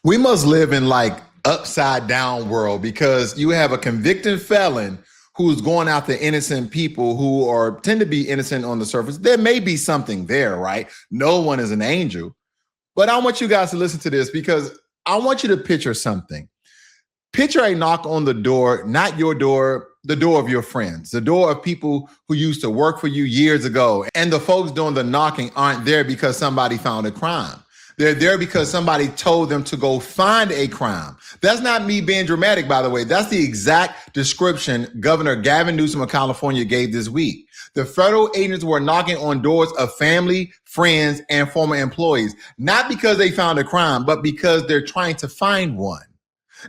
We must live in like upside down world because you have a convicted felon who's going after innocent people who are tend to be innocent on the surface. There may be something there, right? No one is an angel. But I want you guys to listen to this because I want you to picture something. Picture a knock on the door, not your door, the door of your friends, the door of people who used to work for you years ago. And the folks doing the knocking aren't there because somebody found a crime. They're there because somebody told them to go find a crime. That's not me being dramatic, by the way. That's the exact description Governor Gavin Newsom of California gave this week. The federal agents were knocking on doors of family, friends, and former employees, not because they found a crime, but because they're trying to find one.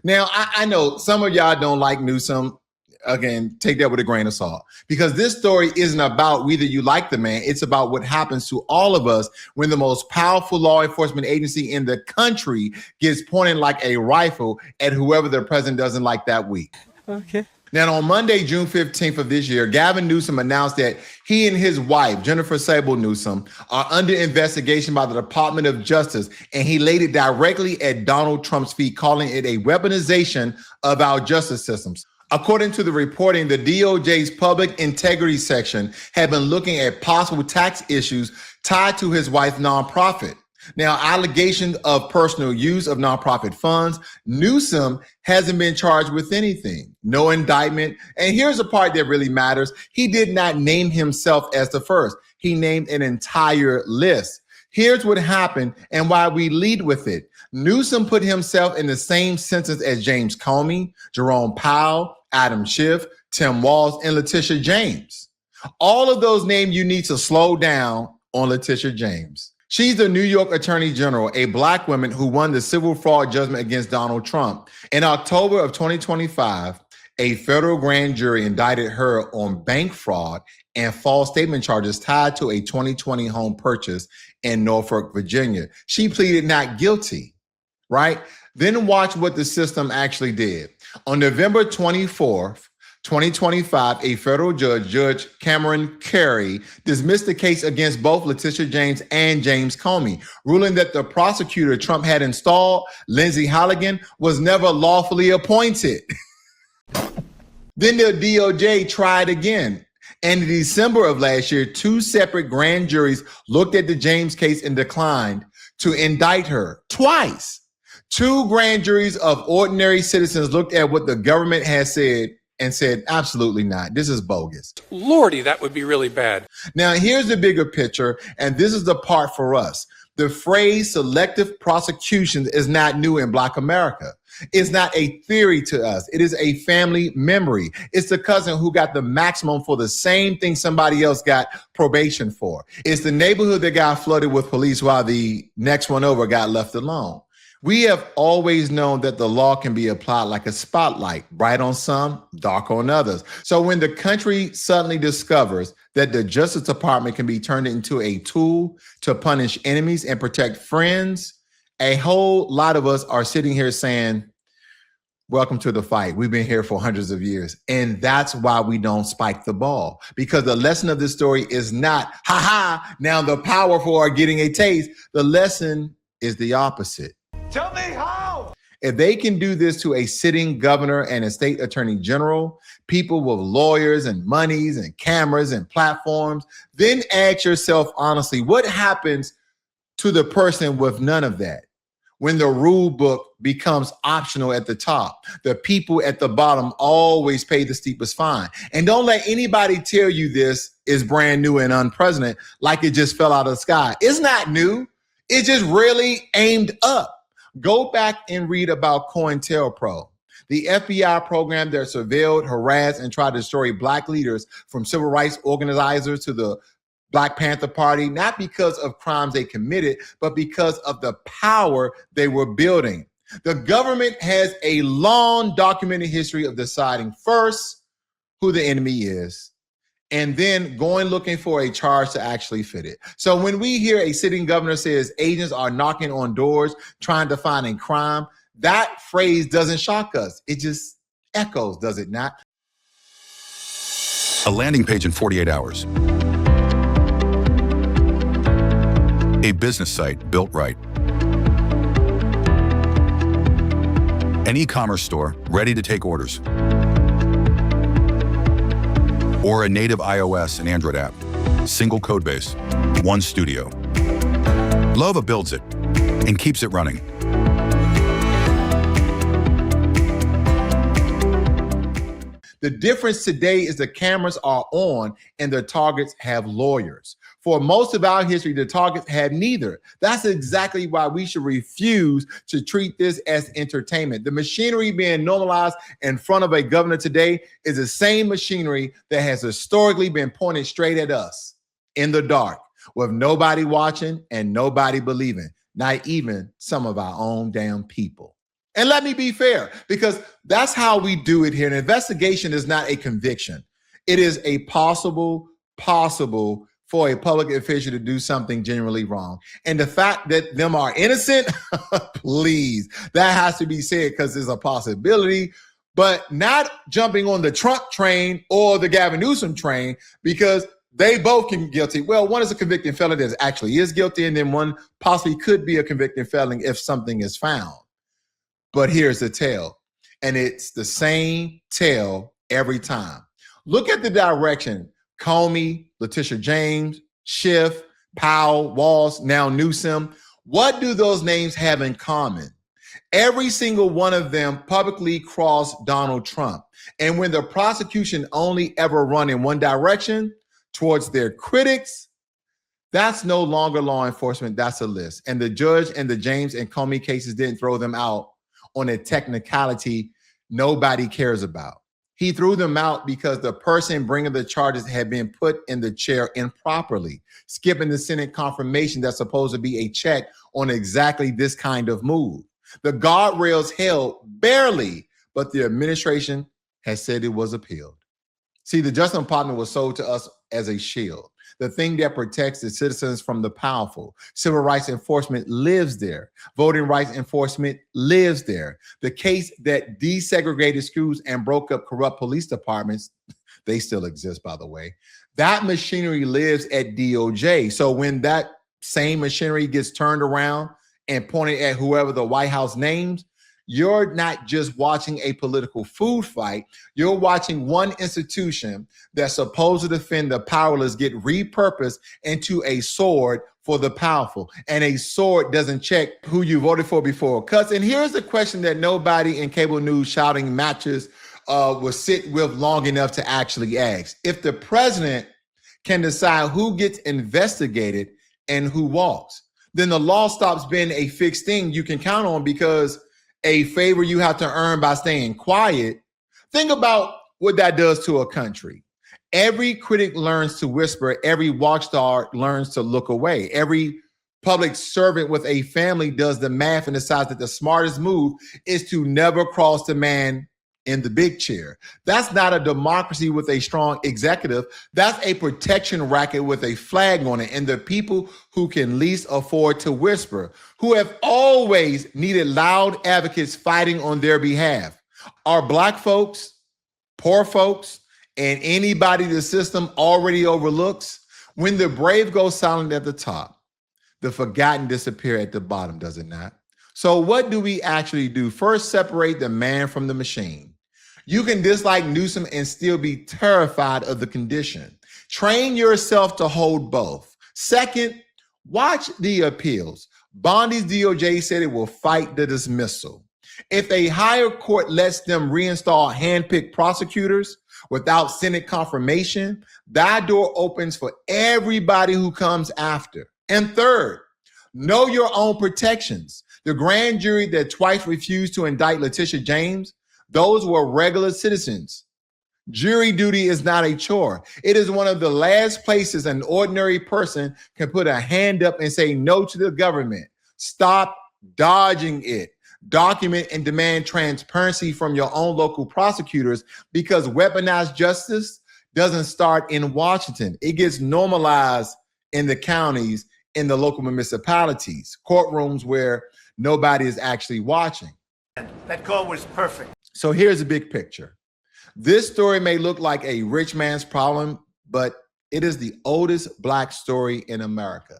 Now, I know some of y'all don't like Newsom. Again, take that with a grain of salt, because this story isn't about whether you like the man. It's about what happens to all of us when the most powerful law enforcement agency in the country gets pointed like a rifle at whoever the president doesn't like that week. Okay. Now, on Monday, June 15th of this year, Gavin Newsom announced that he and his wife, Jennifer Sable Newsom, are under investigation by the Department of Justice, and he laid it directly at Donald Trump's feet, calling it a weaponization of our justice systems. According to the reporting, the DOJ's public integrity section had been looking at possible tax issues tied to his wife's nonprofit. Now, allegations of personal use of nonprofit funds. Newsom hasn't been charged with anything, no indictment. And here's the part that really matters. He did not name himself as the first. He named an entire list. Here's what happened and why we lead with it. Newsom put himself in the same sentence as James Comey, Jerome Powell, Adam Schiff, Tim Walz, and Letitia James. All of those names you need to slow down on Letitia James. She's the New York Attorney General, a Black woman who won the civil fraud judgment against Donald Trump. In October of 2025, a federal grand jury indicted her on bank fraud and false statement charges tied to a 2020 home purchase in Norfolk, Virginia. She pleaded not guilty, right? Then watch what the system actually did. On November 24th, 2025, a federal judge, Judge Cameron Carey, dismissed the case against both Letitia James and James Comey, ruling that the prosecutor Trump had installed, Lindsay Halligan, was never lawfully appointed. Then the DOJ tried again. And in December of last year, two separate grand juries looked at the James case and declined to indict her twice. Two grand juries of ordinary citizens looked at what the government has said and said, absolutely not. This is bogus. Lordy, that would be really bad. Now, here's the bigger picture, and this is the part for us. The phrase selective prosecution is not new in Black America. It's not a theory to us. It is a family memory. It's the cousin who got the maximum for the same thing somebody else got probation for. It's the neighborhood that got flooded with police while the next one over got left alone. We have always known that the law can be applied like a spotlight, bright on some, dark on others. So when the country suddenly discovers that the Justice Department can be turned into a tool to punish enemies and protect friends, a whole lot of us are sitting here saying, welcome to the fight. We've been here for hundreds of years. And that's why we don't spike the ball. Because the lesson of this story is not, now the powerful are getting a taste. The lesson is the opposite. Tell me how. If they can do this to a sitting governor and a state attorney general, people with lawyers and monies and cameras and platforms, then ask yourself honestly, what happens to the person with none of that? When the rule book becomes optional at the top, the people at the bottom always pay the steepest fine. And don't let anybody tell you this is brand new and unprecedented, like it just fell out of the sky. It's not new. It's just really aimed up. Go back and read about COINTELPRO, the FBI program that surveilled, harassed, and tried to destroy Black leaders from civil rights organizers to the Black Panther Party, not because of crimes they committed, but because of the power they were building. The government has a long documented history of deciding first who the enemy is, and then going looking for a charge to actually fit it. So when we hear a sitting governor says agents are knocking on doors, trying to find a crime, that phrase doesn't shock us. It just echoes, does it not? A landing page in 48 hours. A business site built right. An e-commerce store ready to take orders. Or a native iOS and Android app. Single code base, one studio. Lova builds it and keeps it running. The difference today is the cameras are on and the targets have lawyers. For most of our history, the targets had neither. That's exactly why we should refuse to treat this as entertainment. The machinery being normalized in front of a governor today is the same machinery that has historically been pointed straight at us in the dark with nobody watching and nobody believing, not even some of our own damn people. And let me be fair, because that's how we do it here. An investigation is not a conviction. It is a possible for a public official to do something genuinely wrong. And the fact that them are innocent, please, that has to be said because there's a possibility, but not jumping on the Trump train or the Gavin Newsom train because they both can be guilty. Well, one is a convicted felon that actually is guilty, and then one possibly could be a convicted felon if something is found. But here's the tale, and it's the same tale every time. Look at the direction. Comey, Letitia James, Schiff, Powell, Walz, now Newsom. What do those names have in common? Every single one of them publicly crossed Donald Trump. And when the prosecution only ever run in one direction, towards their critics, that's no longer law enforcement, that's a list. And the judge and the James and Comey cases didn't throw them out on a technicality nobody cares about. He threw them out because the person bringing the charges had been put in the chair improperly, skipping the Senate confirmation that's supposed to be a check on exactly this kind of move. The guardrails held barely, but the administration has said it was appealed. See, the Justice Department was sold to us as a shield, the thing that protects the citizens from the powerful. Civil rights enforcement lives there. Voting rights enforcement lives there. The case that desegregated schools and broke up corrupt police departments, they still exist, by the way. That machinery lives at DOJ. So when that same machinery gets turned around and pointed at whoever the White House names, you're not just watching a political food fight. You're watching one institution that's supposed to defend the powerless get repurposed into a sword for the powerful. And a sword doesn't check who you voted for before it cuts. And here's the question that nobody in cable news shouting matches will sit with long enough to actually ask. If the president can decide who gets investigated and who walks, then the law stops being a fixed thing you can count on because a favor you have to earn by staying quiet. Think about what that does to a country. Every critic learns to whisper. Every watchdog learns to look away. Every public servant with a family does the math and decides that the smartest move is to never cross the man in the big chair. That's not a democracy with a strong executive. That's a protection racket with a flag on it. And the people who can least afford to whisper, who have always needed loud advocates fighting on their behalf, are Black folks, poor folks, and anybody the system already overlooks. When the brave go silent at the top, the forgotten disappear at the bottom, does it not? So what do we actually do? First, separate the man from the machine. You can dislike Newsom and still be terrified of the condition. Train yourself to hold both. Second, watch the appeals. Bondi's DOJ said it will fight the dismissal. If a higher court lets them reinstall handpicked prosecutors without Senate confirmation, that door opens for everybody who comes after. And third, know your own protections. The grand jury that twice refused to indict Letitia James, those were regular citizens. Jury duty is not a chore. It is one of the last places an ordinary person can put a hand up and say no to the government. Stop dodging it. Document and demand transparency from your own local prosecutors, because weaponized justice doesn't start in Washington. It gets normalized in the counties, in the local municipalities, courtrooms where nobody is actually watching. That call was perfect. So here's the big picture. This story may look like a rich man's problem, but it is the oldest Black story in America.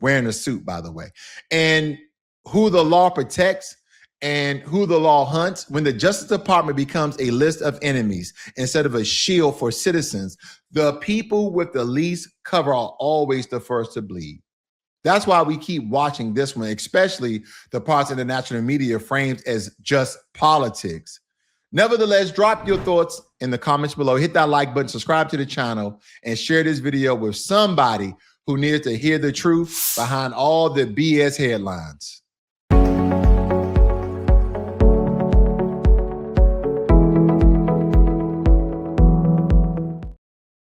Wearing a suit, by the way. And who the law protects and who the law hunts, when the Justice Department becomes a list of enemies instead of a shield for citizens, the people with the least cover are always the first to bleed. That's why we keep watching this one, especially the parts of the national media framed as just politics. Nevertheless, drop your thoughts in the comments below. Hit that like button, subscribe to the channel, and share this video with somebody who needs to hear the truth behind all the BS headlines.